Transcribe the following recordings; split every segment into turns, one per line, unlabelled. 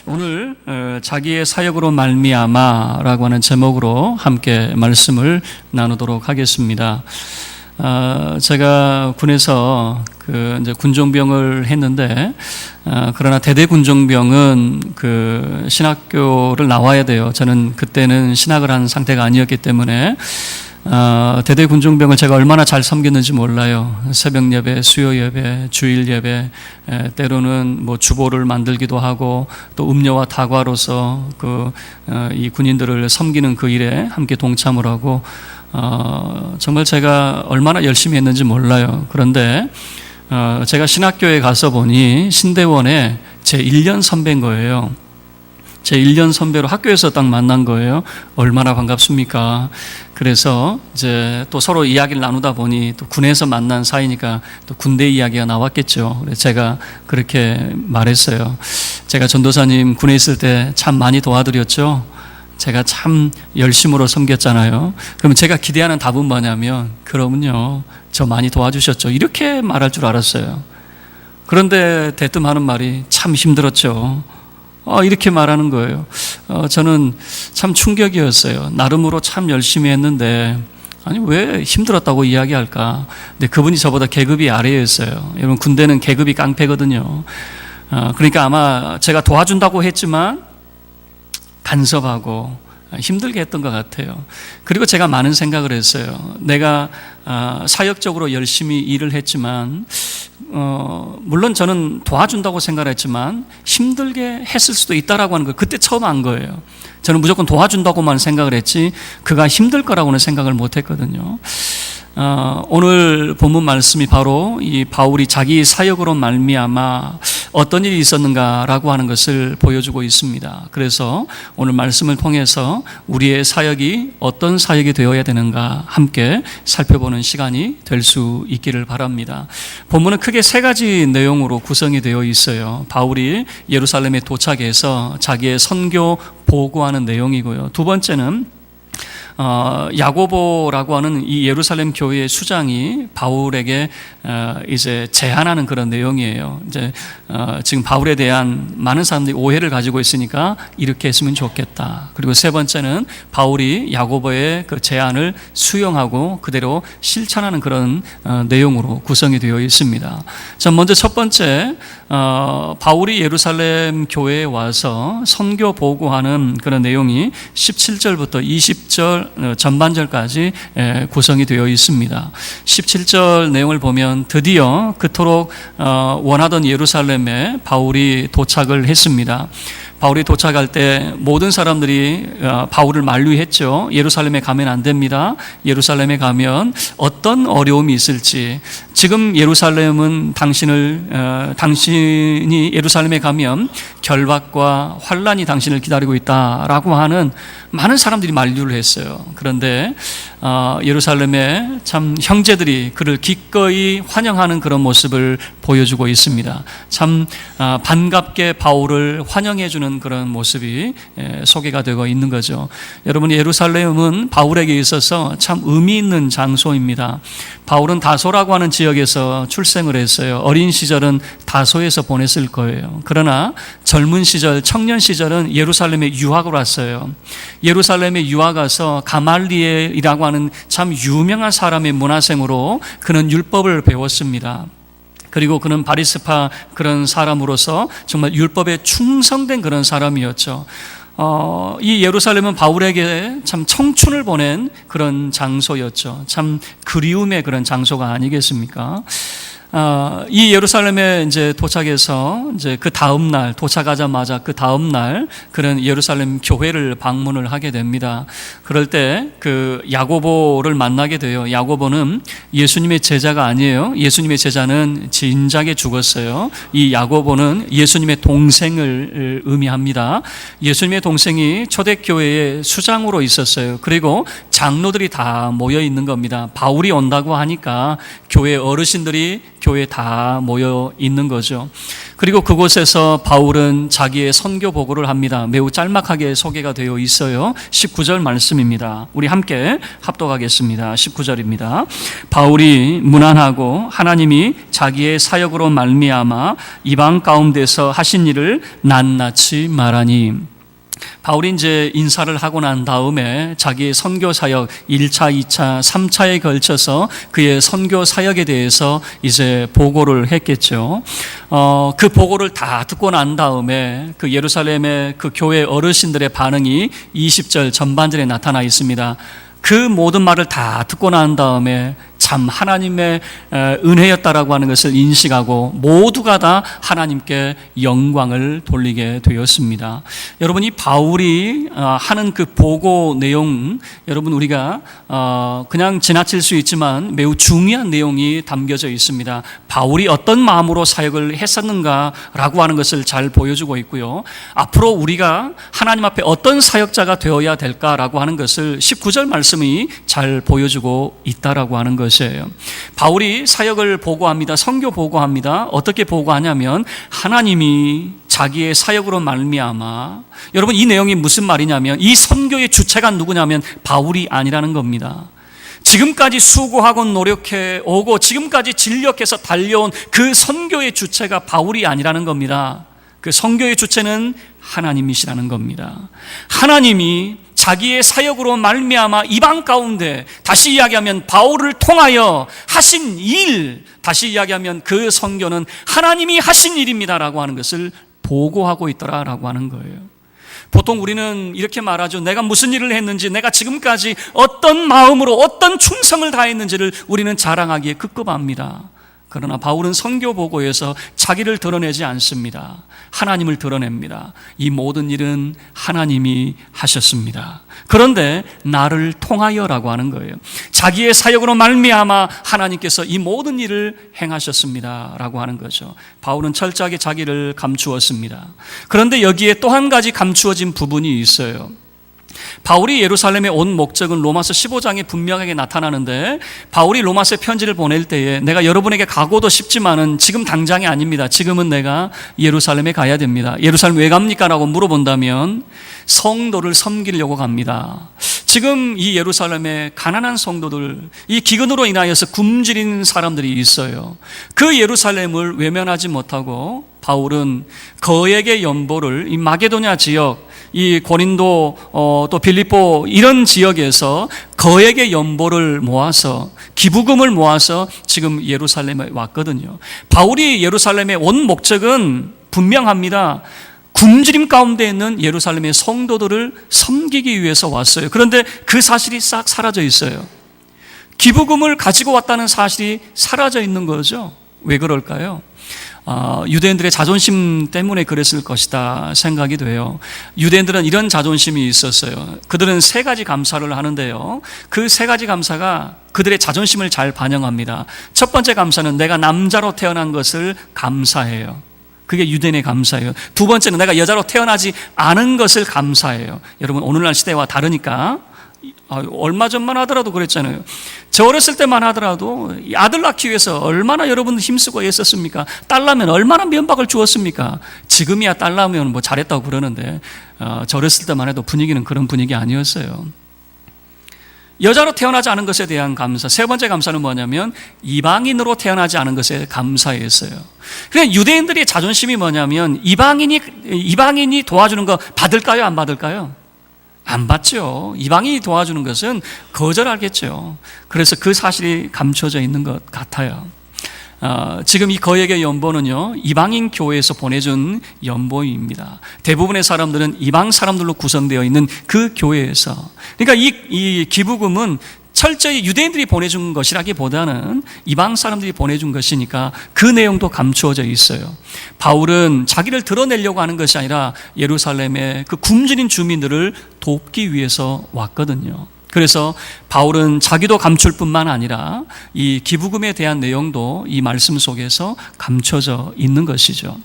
오늘 자기의 사역으로 말미암아라고 하는 제목으로 함께 말씀을 나누도록 하겠습니다. 제가 군에서 이제 군종병을 했는데, 그러나 대대 군종병은 신학교를 나와야 돼요. 저는 그때는 신학을 한 상태가 아니었기 때문에 대대 군종병을 제가 얼마나 잘 섬겼는지 몰라요. 새벽 예배, 수요 예배, 주일 예배, 때로는 주보를 만들기도 하고 또 음료와 다과로서 이 군인들을 섬기는 그 일에 함께 동참을 하고 정말 제가 얼마나 열심히 했는지 몰라요. 그런데 제가 신학교에 가서 보니 신대원에 제 1년 선배인 거예요. 제 1년 선배로 학교에서 딱 만난 거예요. 얼마나 반갑습니까? 그래서 이제 또 서로 이야기를 나누다 보니 또 군에서 만난 사이니까 또 군대 이야기가 나왔겠죠. 그래서 제가 그렇게 말했어요. 제가 전도사님 군에 있을 때 참 많이 도와드렸죠. 제가 참 열심으로 섬겼잖아요. 그럼 제가 기대하는 답은 뭐냐면, 그러면요, 저 많이 도와주셨죠. 이렇게 말할 줄 알았어요. 그런데 대뜸 하는 말이 참 힘들었죠. 이렇게 말하는 거예요. 저는 참 충격이었어요. 나름으로 참 열심히 했는데 아니 왜 힘들었다고 이야기할까? 근데 그분이 저보다 계급이 아래였어요. 여러분, 군대는 계급이 깡패거든요. 그러니까 아마 제가 도와준다고 했지만 간섭하고 힘들게 했던 것 같아요. 그리고 제가 많은 생각을 했어요. 내가 사역적으로 열심히 일을 했지만 물론 저는 도와준다고 생각을 했지만 힘들게 했을 수도 있다라고 하는 걸 그때 처음 안 거예요. 저는 무조건 도와준다고만 생각을 했지 그가 힘들 거라고는 생각을 못 했거든요. 오늘 본문 말씀이 바로 이 바울이 자기 사역으로 말미암아 어떤 일이 있었는가라고 하는 것을 보여주고 있습니다. 그래서 오늘 말씀을 통해서 우리의 사역이 어떤 사역이 되어야 되는가 함께 살펴보는 시간이 될 수 있기를 바랍니다. 본문은 크게 세 가지 내용으로 구성이 되어 있어요. 바울이 예루살렘에 도착해서 자기의 선교 보고하는 내용이고요. 두 번째는 야고보라고 하는 이 예루살렘 교회의 수장이 바울에게 이제 제안하는 그런 내용이에요. 이제 지금 바울에 대한 많은 사람들이 오해를 가지고 있으니까 이렇게 했으면 좋겠다. 그리고 세 번째는 바울이 야고보의 그 제안을 수용하고 그대로 실천하는 그런 내용으로 구성이 되어 있습니다. 자, 먼저 첫 번째, 바울이 예루살렘 교회에 와서 선교 보고하는 그런 내용이 17절부터 20절 전반절까지 구성이 되어 있습니다. 17절 내용을 보면 드디어 그토록 원하던 예루살렘에 바울이 도착을 했습니다. 바울이 도착할 때 모든 사람들이 바울을 만류했죠. 예루살렘에 가면 안 됩니다. 예루살렘에 가면 어떤 어려움이 있을지, 지금 예루살렘은 당신이 예루살렘에 가면 결박과 환란이 당신을 기다리고 있다라고 하는 많은 사람들이 만류를 했어요. 그런데 예루살렘에 참 형제들이 그를 기꺼이 환영하는 그런 모습을 보여주고 있습니다. 참 반갑게 바울을 환영해주는 그런 모습이 소개가 되고 있는 거죠. 여러분, 예루살렘은 바울에게 있어서 참 의미 있는 장소입니다. 바울은 다소라고 하는 지역에서 출생을 했어요. 어린 시절은 다소에서 보냈을 거예요. 그러나 젊은 시절, 청년 시절은 예루살렘에 유학을 왔어요. 예루살렘에 유학 가서 가말리엘이라고 하는 참 유명한 사람의 문화생으로 그는 율법을 배웠습니다. 그리고 그는 바리새파 그런 사람으로서 정말 율법에 충성된 그런 사람이었죠. 이 예루살렘은 바울에게 참 청춘을 보낸 그런 장소였죠. 참 그리움의 그런 장소가 아니겠습니까? 이 예루살렘에 이제 도착해서 이제 그 다음 날, 도착하자마자 그 다음 날 그런 예루살렘 교회를 방문을 하게 됩니다. 그럴 때 그 야고보를 만나게 돼요. 야고보는 예수님의 제자가 아니에요. 예수님의 제자는 진작에 죽었어요. 이 야고보는 예수님의 동생을 의미합니다. 예수님의 동생이 초대교회의 수장으로 있었어요. 그리고 장로들이 다 모여 있는 겁니다. 바울이 온다고 하니까 교회 어르신들이 교회에 다 모여 있는 거죠. 그리고 그곳에서 바울은 자기의 선교 보고를 합니다. 매우 짤막하게 소개가 되어 있어요. 19절 말씀입니다. 우리 함께 합독하겠습니다. 19절입니다. 바울이 문안하고 하나님이 자기의 사역으로 말미암아 이방 가운데서 하신 일을 낱낱이 말하니, 바울이 이제 인사를 하고 난 다음에 자기의 선교 사역 1차, 2차, 3차에 걸쳐서 그의 선교 사역에 대해서 이제 보고를 했겠죠. 그 보고를 다 듣고 난 다음에 그 예루살렘의 그 교회 어르신들의 반응이 20절 전반절에 나타나 있습니다. 그 모든 말을 다 듣고 난 다음에 참 하나님의 은혜였다라고 하는 것을 인식하고 모두가 다 하나님께 영광을 돌리게 되었습니다. 여러분, 이 바울이 하는 그 보고 내용, 여러분 우리가 그냥 지나칠 수 있지만 매우 중요한 내용이 담겨져 있습니다. 바울이 어떤 마음으로 사역을 했었는가라고 하는 것을 잘 보여주고 있고요. 앞으로 우리가 하나님 앞에 어떤 사역자가 되어야 될까라고 하는 것을 19절 말씀이 잘 보여주고 있다라고 하는 것이에요. 바울이 사역을 보고합니다. 선교 보고합니다. 어떻게 보고하냐면 하나님이 자기의 사역으로 말미암아, 여러분 이 내용이 무슨 말이냐면 이 선교의 주체가 누구냐면 바울이 아니라는 겁니다. 지금까지 수고하고 노력해 오고 지금까지 진력해서 달려온 그 선교의 주체가 바울이 아니라는 겁니다. 그 선교의 주체는 하나님이시라는 겁니다. 하나님이 자기의 사역으로 말미암아 이방 가운데, 다시 이야기하면 바울을 통하여 하신 일, 다시 이야기하면 그 선교는 하나님이 하신 일입니다라고 하는 것을 보고하고 있더라라고 하는 거예요. 보통 우리는 이렇게 말하죠. 내가 무슨 일을 했는지, 내가 지금까지 어떤 마음으로 어떤 충성을 다했는지를 우리는 자랑하기에 급급합니다. 그러나 바울은 선교 보고에서 자기를 드러내지 않습니다. 하나님을 드러냅니다. 이 모든 일은 하나님이 하셨습니다. 그런데 나를 통하여라고 하는 거예요. 자기의 사역으로 말미암아 하나님께서 이 모든 일을 행하셨습니다라고 하는 거죠. 바울은 철저하게 자기를 감추었습니다. 그런데 여기에 또 한 가지 감추어진 부분이 있어요. 바울이 예루살렘에 온 목적은 로마서 15장에 분명하게 나타나는데, 바울이 로마서에 편지를 보낼 때에 내가 여러분에게 가고도 싶지만은 지금 당장이 아닙니다. 지금은 내가 예루살렘에 가야 됩니다. 예루살렘 왜 갑니까? 라고 물어본다면 성도를 섬기려고 갑니다. 지금 이 예루살렘에 가난한 성도들, 이 기근으로 인하여서 굶주린 사람들이 있어요. 그 예루살렘을 외면하지 못하고 바울은 거액의 연보를 이 마게도냐 지역, 이 고린도 또 빌립보 이런 지역에서 거액의 연보를 모아서, 기부금을 모아서 지금 예루살렘에 왔거든요. 바울이 예루살렘에 온 목적은 분명합니다. 굶주림 가운데 있는 예루살렘의 성도들을 섬기기 위해서 왔어요. 그런데 그 사실이 싹 사라져 있어요. 기부금을 가지고 왔다는 사실이 사라져 있는 거죠. 왜 그럴까요? 유대인들의 자존심 때문에 그랬을 것이다 생각이 돼요. 유대인들은 이런 자존심이 있었어요. 그들은 세 가지 감사를 하는데요, 그 세 가지 감사가 그들의 자존심을 잘 반영합니다. 첫 번째 감사는 내가 남자로 태어난 것을 감사해요. 그게 유대인의 감사예요. 두 번째는 내가 여자로 태어나지 않은 것을 감사해요. 여러분 오늘날 시대와 다르니까 얼마 전만 하더라도 그랬잖아요. 저 어렸을 때만 하더라도 아들 낳기 위해서 얼마나 여러분 힘쓰고 애썼습니까? 딸 낳으면 얼마나 면박을 주었습니까? 지금이야 딸 낳으면 뭐 잘했다고 그러는데 저 어렸을 때만 해도 분위기는 그런 분위기 아니었어요. 여자로 태어나지 않은 것에 대한 감사. 세 번째 감사는 뭐냐면 이방인으로 태어나지 않은 것에 감사했어요. 그냥 유대인들의 자존심이 뭐냐면 이방인이 도와주는 거 받을까요? 안 받을까요? 안 받죠. 이방인이 도와주는 것은 거절하겠죠. 그래서 그 사실이 감춰져 있는 것 같아요. 지금 이 거액의 연보는요, 이방인 교회에서 보내준 연보입니다. 대부분의 사람들은 이방 사람들로 구성되어 있는 그 교회에서. 그러니까 이 기부금은 철저히 유대인들이 보내준 것이라기보다는 이방 사람들이 보내준 것이니까 그 내용도 감추어져 있어요. 바울은 자기를 드러내려고 하는 것이 아니라 예루살렘의 그 굶주린 주민들을 돕기 위해서 왔거든요. 그래서 바울은 자기도 감출 뿐만 아니라 이 기부금에 대한 내용도 이 말씀 속에서 감춰져 있는 것이죠.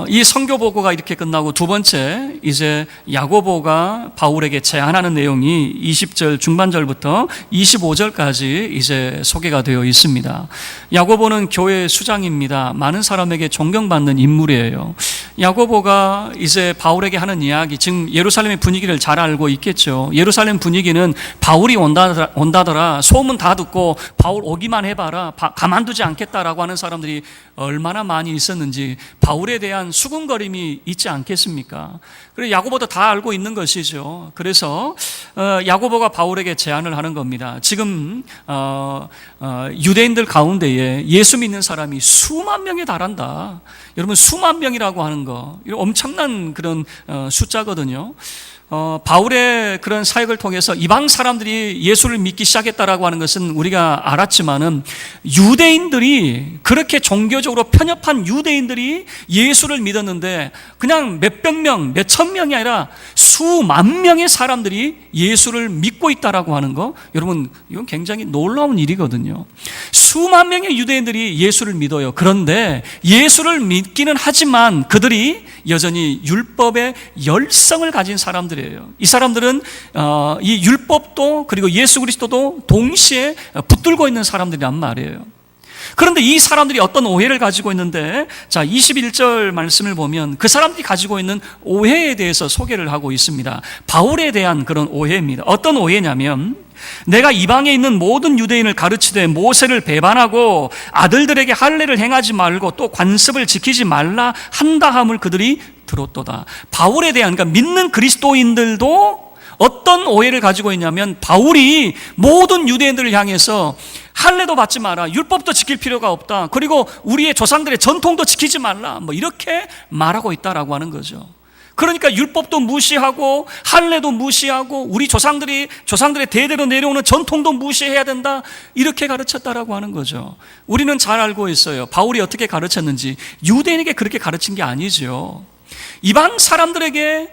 이 선교 보고가 이렇게 끝나고 두 번째 이제 야고보가 바울에게 제안하는 내용이 20절 중반절부터 25절까지 이제 소개가 되어 있습니다. 야고보는 교회 수장입니다. 많은 사람에게 존경받는 인물이에요. 야고보가 이제 바울에게 하는 이야기, 지금 예루살렘의 분위기를 잘 알고 있겠죠. 예루살렘 분위기는 바울이 온다더라, 소문 다 듣고 바울 오기만 해봐라, 가만두지 않겠다라고 하는 사람들이 얼마나 많이 있었는지 바울에 대한 수군거림이 있지 않겠습니까? 그래서 야고보도 다 알고 있는 것이죠. 그래서 야고보가 바울에게 제안을 하는 겁니다. 지금 유대인들 가운데에 예수 믿는 사람이 수만 명에 달한다. 여러분, 수만 명이라고 하는 거, 이거 엄청난 그런 숫자거든요. 바울의 그런 사역을 통해서 이방 사람들이 예수를 믿기 시작했다라고 하는 것은 우리가 알았지만은, 유대인들이, 그렇게 종교적으로 편협한 유대인들이 예수를 믿었는데 그냥 몇백 명, 몇천 명이 아니라 수만 명의 사람들이 예수를 믿고 있다라고 하는 거, 여러분, 이건 굉장히 놀라운 일이거든요. 수만 명의 유대인들이 예수를 믿어요. 그런데 예수를 믿기는 하지만 그들이 여전히 율법의 열성을 가진 사람들이에요. 이 사람들은 이 율법도 그리고 예수 그리스도도 동시에 붙들고 있는 사람들이란 말이에요. 그런데 이 사람들이 어떤 오해를 가지고 있는데, 자, 21절 말씀을 보면 그 사람들이 가지고 있는 오해에 대해서 소개를 하고 있습니다. 바울에 대한 그런 오해입니다. 어떤 오해냐면, 내가 이방에 있는 모든 유대인을 가르치되 모세를 배반하고 아들들에게 할례를 행하지 말고 또 관습을 지키지 말라 한다 함을 그들이 들었도다. 바울에 대한, 그러니까 믿는 그리스도인들도 어떤 오해를 가지고 있냐면, 바울이 모든 유대인들을 향해서 할례도 받지 마라, 율법도 지킬 필요가 없다, 그리고 우리의 조상들의 전통도 지키지 말라, 뭐 이렇게 말하고 있다라고 하는 거죠. 그러니까 율법도 무시하고 할례도 무시하고 우리 조상들의 대대로 내려오는 전통도 무시해야 된다, 이렇게 가르쳤다라고 하는 거죠. 우리는 잘 알고 있어요. 바울이 어떻게 가르쳤는지. 유대인에게 그렇게 가르친 게 아니죠. 이방 사람들에게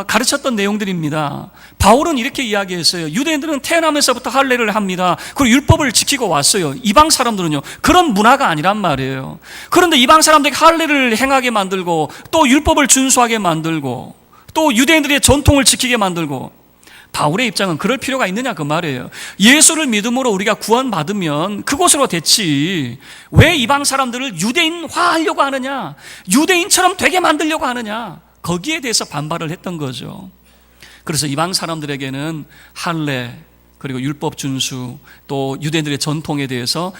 가르쳤던 내용들입니다. 바울은 이렇게 이야기했어요. 유대인들은 태어나면서부터 할례를 합니다. 그리고 율법을 지키고 왔어요. 이방 사람들은요, 그런 문화가 아니란 말이에요. 그런데 이방 사람들에게 할례를 행하게 만들고 또 율법을 준수하게 만들고 또 유대인들의 전통을 지키게 만들고, 바울의 입장은 그럴 필요가 있느냐 그 말이에요. 예수를 믿음으로 우리가 구원받으면 그곳으로 됐지, 왜 이방 사람들을 유대인화하려고 하느냐, 유대인처럼 되게 만들려고 하느냐, 거기에 대해서 반발을 했던 거죠. 그래서 이방 사람들에게는 할례 그리고 율법 준수 또 유대인들의 전통에 대해서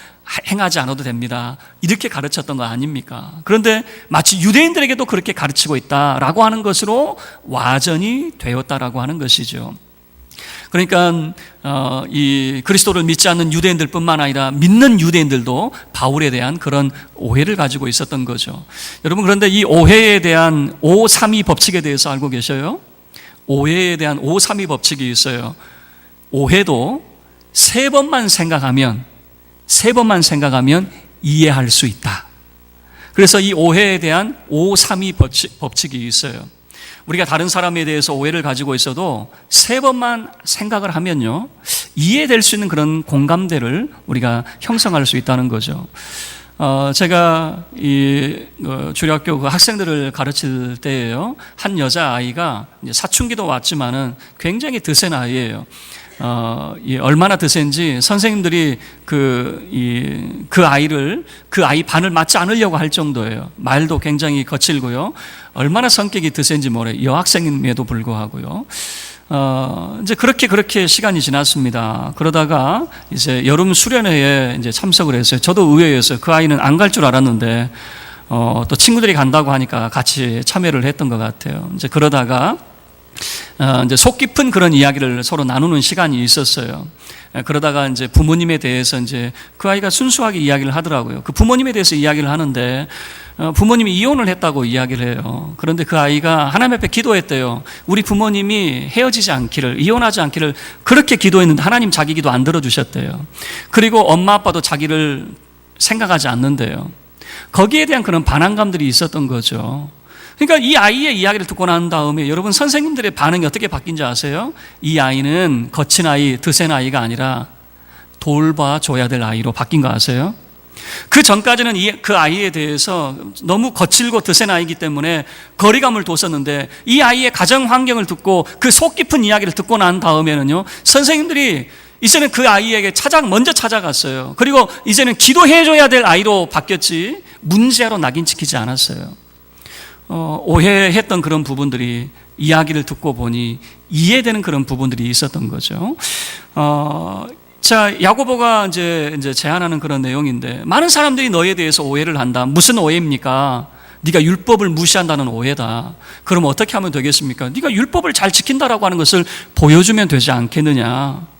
행하지 않아도 됩니다, 이렇게 가르쳤던 거 아닙니까? 그런데 마치 유대인들에게도 그렇게 가르치고 있다라고 하는 것으로 와전이 되었다라고 하는 것이죠. 그러니까 이 그리스도를 믿지 않는 유대인들뿐만 아니라 믿는 유대인들도 바울에 대한 그런 오해를 가지고 있었던 거죠. 여러분, 그런데 이 오해에 대한 532 법칙에 대해서 알고 계셔요? 오해에 대한 532 법칙이 있어요. 오해도 세 번만 생각하면 이해할 수 있다. 그래서 이 오해에 대한 532 법칙이 있어요. 우리가 다른 사람에 대해서 오해를 가지고 있어도 세 번만 생각을 하면요, 이해될 수 있는 그런 공감대를 우리가 형성할 수 있다는 거죠. 제가 이 주일학교 그 학생들을 가르칠 때에요, 한 여자아이가 사춘기도 왔지만은 굉장히 드센 아이예요. 얼마나 드센지 선생님들이 그 아이 반을 맞지 않으려고 할 정도예요. 말도 굉장히 거칠고요. 얼마나 성격이 드센지 모르요. 여학생임에도 불구하고요. 이제 그렇게 시간이 지났습니다. 그러다가 이제 여름 수련회에 이제 참석을 했어요. 저도 의외였어요. 그 아이는 안 갈 줄 알았는데 또 친구들이 간다고 하니까 같이 참여를 했던 것 같아요. 이제 그러다가 이제 속 깊은 그런 이야기를 서로 나누는 시간이 있었어요. 그러다가 이제 부모님에 대해서 이제 그 아이가 순수하게 이야기를 하더라고요. 그 부모님에 대해서 이야기를 하는데 부모님이 이혼을 했다고 이야기를 해요. 그런데 그 아이가 하나님 앞에 기도했대요. 우리 부모님이 헤어지지 않기를, 이혼하지 않기를 그렇게 기도했는데 하나님 자기 기도 안 들어주셨대요. 그리고 엄마 아빠도 자기를 생각하지 않는데요. 거기에 대한 그런 반항감들이 있었던 거죠. 그러니까 이 아이의 이야기를 듣고 난 다음에 여러분, 선생님들의 반응이 어떻게 바뀐지 아세요? 이 아이는 거친 아이, 드센 아이가 아니라 돌봐줘야 될 아이로 바뀐 거 아세요? 그 전까지는 그 아이에 대해서 너무 거칠고 드센 아이이기 때문에 거리감을 뒀었는데, 이 아이의 가정 환경을 듣고 그 속 깊은 이야기를 듣고 난 다음에는요, 선생님들이 이제는 그 아이에게 먼저 찾아갔어요. 그리고 이제는 기도해줘야 될 아이로 바뀌었지 문제로 낙인찍히지 않았어요. 오해했던 그런 부분들이 이야기를 듣고 보니 이해되는 그런 부분들이 있었던 거죠. 자, 야고보가 이제 제안하는 그런 내용인데, 많은 사람들이 너에 대해서 오해를 한다. 무슨 오해입니까? 네가 율법을 무시한다는 오해다. 그럼 어떻게 하면 되겠습니까? 네가 율법을 잘 지킨다라고 하는 것을 보여주면 되지 않겠느냐?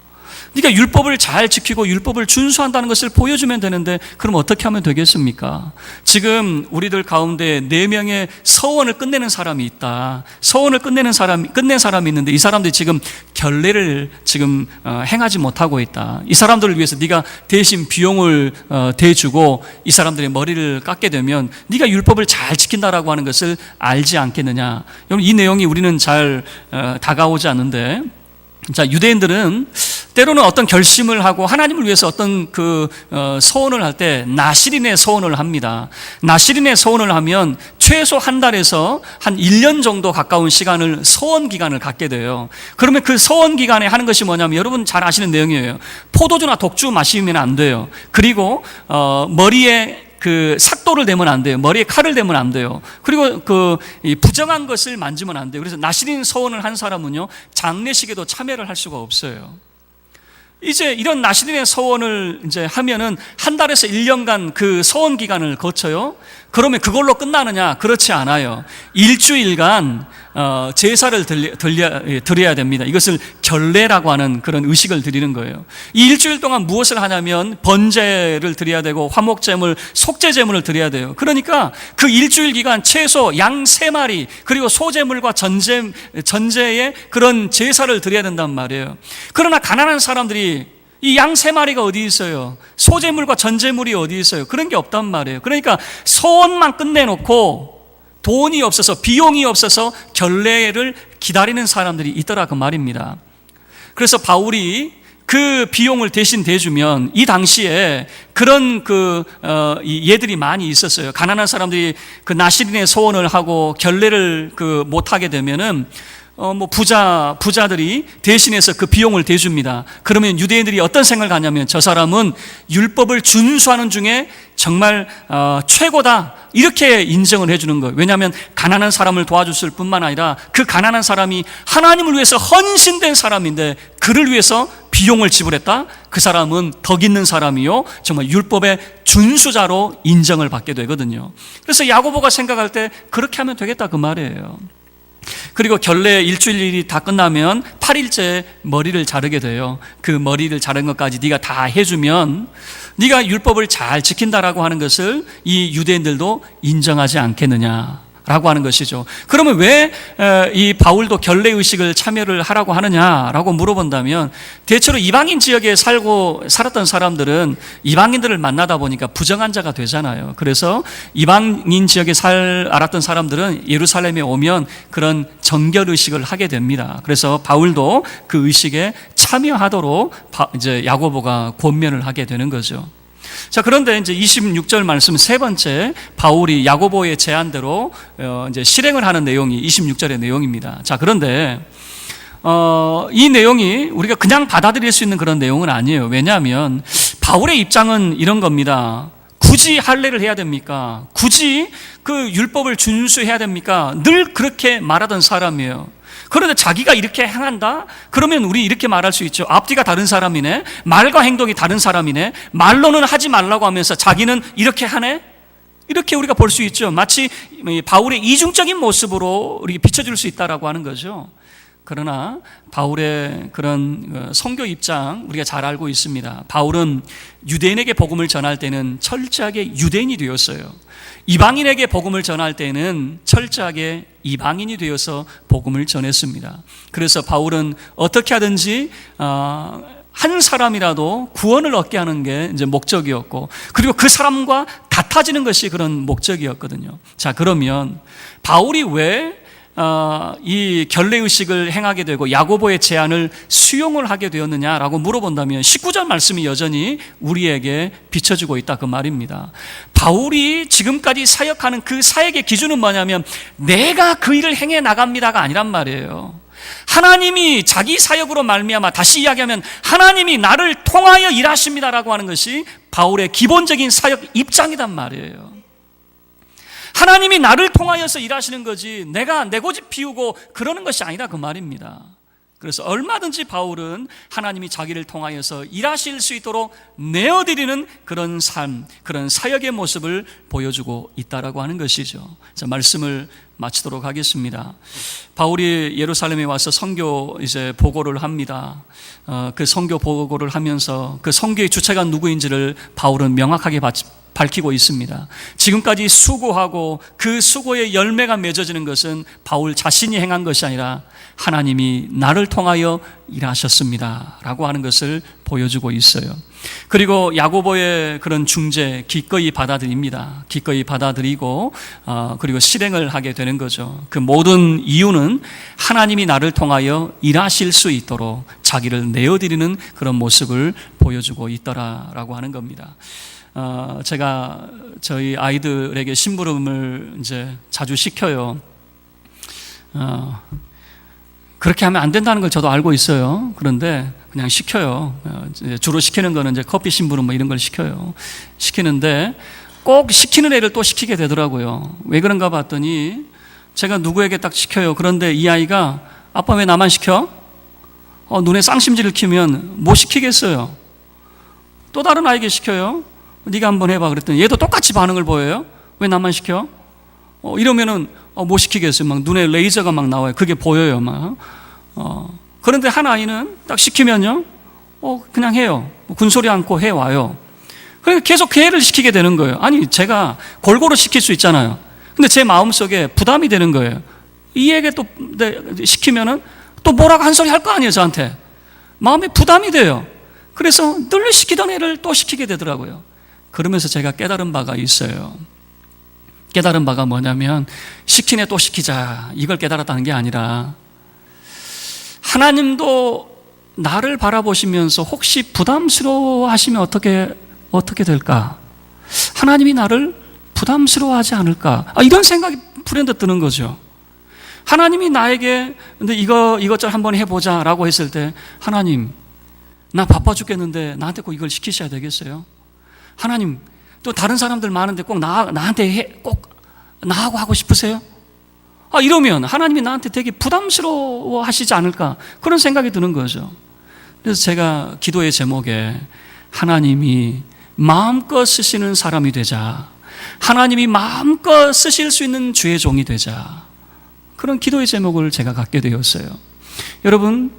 네가 율법을 잘 지키고 율법을 준수한다는 것을 보여주면 되는데, 그럼 어떻게 하면 되겠습니까? 지금 우리들 가운데 4명의 서원을 끝내는 사람이 있다. 서원을 끝낸 사람이 있는데, 이 사람들이 지금 결례를 지금 행하지 못하고 있다. 이 사람들을 위해서 네가 대신 비용을 대주고 이 사람들의 머리를 깎게 되면 네가 율법을 잘 지킨다라고 하는 것을 알지 않겠느냐? 여러분, 이 내용이 우리는 잘 다가오지 않는데, 자, 유대인들은 때로는 어떤 결심을 하고 하나님을 위해서 어떤 서원을 할 때 나실인의 서원을 합니다. 나실인의 서원을 하면 최소 한 달에서 한 1년 정도 가까운 시간을 서원 기간을 갖게 돼요. 그러면 그 서원 기간에 하는 것이 뭐냐면, 여러분 잘 아시는 내용이에요. 포도주나 독주 마시면 안 돼요. 그리고 머리에 삭도를 대면 안 돼요. 머리에 칼을 대면 안 돼요. 그리고 부정한 것을 만지면 안 돼요. 그래서 나실인 서원을 한 사람은요, 장례식에도 참여를 할 수가 없어요. 이제 이런 나실인의 서원을 이제 하면은 한 달에서 1년간 그 서원 기간을 거쳐요. 그러면 그걸로 끝나느냐? 그렇지 않아요. 일주일간 제사를 드려야 됩니다. 이것을 결례라고 하는 그런 의식을 드리는 거예요. 이 일주일 동안 무엇을 하냐면 번제를 드려야 되고 화목제물, 속죄제물을 드려야 돼요. 그러니까 그 일주일 기간 최소 양 3마리 그리고 소제물과 전제의 그런 제사를 드려야 된단 말이에요. 그러나 가난한 사람들이 이 양 3마리가 어디 있어요? 소제물과 전제물이 어디 있어요? 그런 게 없단 말이에요. 그러니까 소원만 끝내놓고 돈이 없어서, 비용이 없어서 결례를 기다리는 사람들이 있더라, 그 말입니다. 그래서 바울이 그 비용을 대신 대주면, 이 당시에 그런 예들이 많이 있었어요. 가난한 사람들이 그 나실인의 소원을 하고 결례를 못하게 되면은 부자들이 대신해서 그 비용을 대줍니다. 그러면 유대인들이 어떤 생각을 하냐면, 저 사람은 율법을 준수하는 중에 정말 최고다, 이렇게 인정을 해주는 거예요. 왜냐하면 가난한 사람을 도와줬을 뿐만 아니라 그 가난한 사람이 하나님을 위해서 헌신된 사람인데, 그를 위해서 비용을 지불했다? 그 사람은 덕 있는 사람이요, 정말 율법의 준수자로 인정을 받게 되거든요. 그래서 야고보가 생각할 때 그렇게 하면 되겠다, 그 말이에요. 그리고 결례 일주일이 다 끝나면 8일째 머리를 자르게 돼요. 그 머리를 자른 것까지 네가 다 해주면 네가 율법을 잘 지킨다라고 하는 것을 이 유대인들도 인정하지 않겠느냐라고 하는 것이죠. 그러면 왜 이 바울도 결례의식을 참여를 하라고 하느냐라고 물어본다면, 대체로 이방인 지역에 살았던 사람들은 이방인들을 만나다 보니까 부정한 자가 되잖아요. 그래서 이방인 지역에 알았던 사람들은 예루살렘에 오면 그런 정결의식을 하게 됩니다. 그래서 바울도 그 의식에 참여하도록 이제 야고보가 권면을 하게 되는 거죠. 자, 그런데 이제 26절 말씀, 세 번째, 바울이 야고보의 제안대로 이제 실행을 하는 내용이 26절의 내용입니다. 자, 그런데 이 내용이 우리가 그냥 받아들일 수 있는 그런 내용은 아니에요. 왜냐하면 바울의 입장은 이런 겁니다. 굳이 할례를 해야 됩니까? 굳이 그 율법을 준수해야 됩니까? 늘 그렇게 말하던 사람이에요. 그런데 자기가 이렇게 행한다? 그러면 우리 이렇게 말할 수 있죠. 앞뒤가 다른 사람이네, 말과 행동이 다른 사람이네, 말로는 하지 말라고 하면서 자기는 이렇게 하네? 이렇게 우리가 볼 수 있죠. 마치 바울의 이중적인 모습으로 우리가 비춰줄 수 있다라고 하는 거죠. 그러나 바울의 그런 선교 입장 우리가 잘 알고 있습니다. 바울은 유대인에게 복음을 전할 때는 철저하게 유대인이 되었어요. 이방인에게 복음을 전할 때는 철저하게 이방인이 되어서 복음을 전했습니다. 그래서 바울은 어떻게 하든지 한 사람이라도 구원을 얻게 하는 게 이제 목적이었고, 그리고 그 사람과 같아지는 것이 그런 목적이었거든요. 자, 그러면 바울이 왜 이 결례의식을 행하게 되고 야고보의 제안을 수용을 하게 되었느냐라고 물어본다면 19절 말씀이 여전히 우리에게 비춰주고 있다 그 말입니다. 바울이 지금까지 사역하는 그 사역의 기준은 뭐냐면 내가 그 일을 행해 나갑니다가 아니란 말이에요. 하나님이 자기 사역으로 말미암아, 다시 이야기하면 하나님이 나를 통하여 일하십니다라고 하는 것이 바울의 기본적인 사역 입장이란 말이에요. 하나님이 나를 통하여서 일하시는 거지 내가 내 고집 피우고 그러는 것이 아니다 그 말입니다. 그래서 얼마든지 바울은 하나님이 자기를 통하여서 일하실 수 있도록 내어드리는 그런 삶, 그런 사역의 모습을 보여주고 있다라고 하는 것이죠. 자, 말씀을 마치도록 하겠습니다. 바울이 예루살렘에 와서 선교 이제 보고를 합니다. 그 선교 보고를 하면서 그 선교의 주체가 누구인지를 바울은 명확하게 밝히고 있습니다. 지금까지 수고하고 그 수고의 열매가 맺어지는 것은 바울 자신이 행한 것이 아니라 하나님이 나를 통하여 일하셨습니다 라고 하는 것을 보여주고 있어요. 그리고 야고보의 그런 중재 기꺼이 받아들입니다. 기꺼이 받아들이고 그리고 실행을 하게 되는 거죠. 그 모든 이유는 하나님이 나를 통하여 일하실 수 있도록 자기를 내어드리는 그런 모습을 보여주고 있더라라고 하는 겁니다. 제가 저희 아이들에게 심부름을 이제 자주 시켜요. 그렇게 하면 안 된다는 걸 저도 알고 있어요. 그런데 그냥 시켜요. 주로 시키는 거는 이제 커피 심부름 뭐 이런 걸 시켜요. 시키는데 꼭 시키는 애를 또 시키게 되더라고요. 왜 그런가 봤더니 제가 누구에게 딱 시켜요. 그런데 이 아이가 아빠 왜 나만 시켜? 눈에 쌍심지를 키면 못 시키겠어요. 또 다른 아이에게 시켜요. 네가 한번 해봐 그랬더니 얘도 똑같이 반응을 보여요. 왜 나만 시켜? 이러면은 못 시키겠어요. 막 눈에 레이저가 막 나와요. 그게 보여요. 막. 그런데 한 아이는 딱 시키면요, 그냥 해요. 군소리 않고 해 와요. 그러니까 계속 그 애를 시키게 되는 거예요. 아니 제가 골고루 시킬 수 있잖아요. 근데 제 마음속에 부담이 되는 거예요. 이 애에게 또 시키면은 또 뭐라고 한 소리 할 거 아니에요 저한테. 마음에 부담이 돼요. 그래서 늘 시키던 애를 또 시키게 되더라고요. 그러면서 제가 깨달은 바가 있어요. 깨달은 바가 뭐냐면 시킨 애 또 시키자 이걸 깨달았다는 게 아니라 하나님도 나를 바라보시면서 혹시 부담스러워 하시면 어떻게 될까? 하나님이 나를 부담스러워하지 않을까? 이런 생각이 불현듯 드는 거죠. 하나님이 나에게 근데 이것저것 한번 해보자 라고 했을 때 하나님 나 바빠 죽겠는데 나한테 꼭 이걸 시키셔야 되겠어요? 하나님 또 다른 사람들 많은데 꼭 나한테 꼭 나하고 하고 싶으세요? 이러면 하나님이 나한테 되게 부담스러워 하시지 않을까 그런 생각이 드는 거죠. 그래서 제가 기도의 제목에 하나님이 마음껏 쓰시는 사람이 되자, 하나님이 마음껏 쓰실 수 있는 주의 종이 되자, 그런 기도의 제목을 제가 갖게 되었어요. 여러분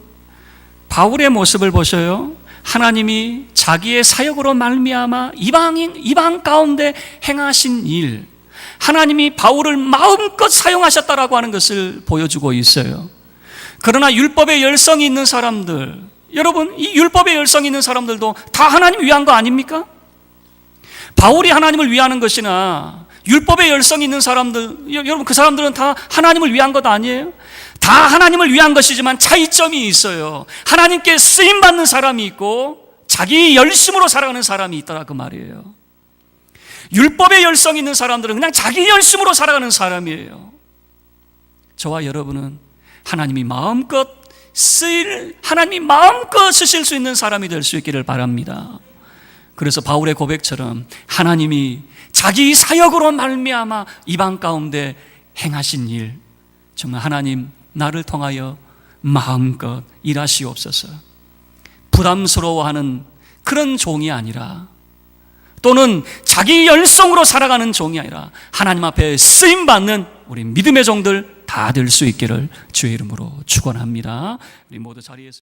바울의 모습을 보셔요. 하나님이 자기의 사역으로 말미암아 이방 가운데 행하신 일, 하나님이 바울을 마음껏 사용하셨다라고 하는 것을 보여주고 있어요. 그러나 율법의 열성이 있는 사람들, 여러분 이 율법의 열성이 있는 사람들도 다 하나님 위한 거 아닙니까? 바울이 하나님을 위하는 것이나 율법의 열성이 있는 사람들, 여러분 그 사람들은 다 하나님을 위한 것 아니에요? 다 하나님을 위한 것이지만 차이점이 있어요. 하나님께 쓰임받는 사람이 있고 자기 열심으로 살아가는 사람이 있더라 그 말이에요. 율법의 열성이 있는 사람들은 그냥 자기 열심으로 살아가는 사람이에요. 저와 여러분은 하나님이 마음껏 쓰실 수 있는 사람이 될 수 있기를 바랍니다. 그래서 바울의 고백처럼 하나님이 자기 사역으로 말미암아 이방 가운데 행하신 일, 정말 하나님 나를 통하여 마음껏 일하시옵소서. 부담스러워하는 그런 종이 아니라, 또는 자기 열성으로 살아가는 종이 아니라 하나님 앞에 쓰임받는 우리 믿음의 종들 다 될 수 있기를 주의 이름으로 축원합니다. 우리 모두 자리에서